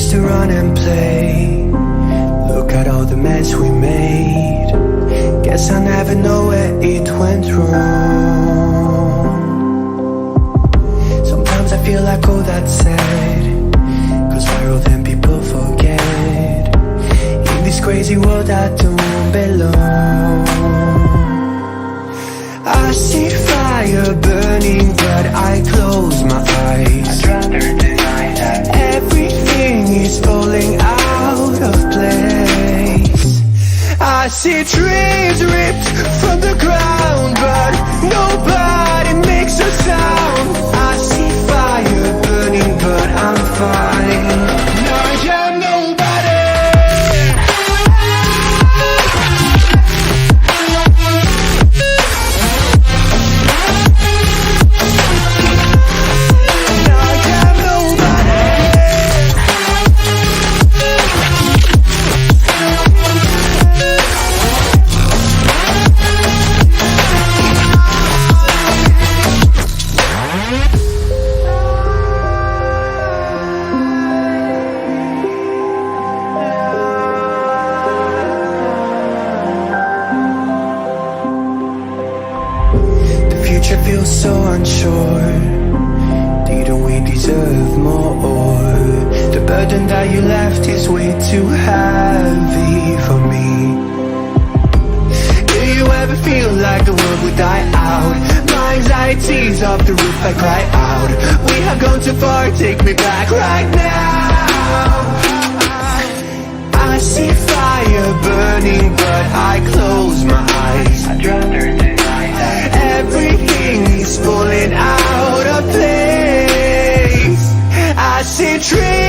used to run and play. Look at all the mess we made. Guess I never know where it went wrong. Sometimes I feel like all that's said goes viral, then people forget. In this crazy world I don't belong. I see fire burning, but I close my eyes. I'd rather deny that. Everything is falling out of place. I see trees ripped from the ground, but nobody makes a sound. I see fire burning, but I'm fine. No, I'm nobody. Future feels so unsure. Didn't we deserve more? The burden that you left is way too heavy for me. Do you ever feel like the world would die out? My anxiety's off the roof, I cry out. We have gone too far, take me back right now. I see fire burning, but I close my eyes. I'd rather deny that. Everything is falling out of place. I see trees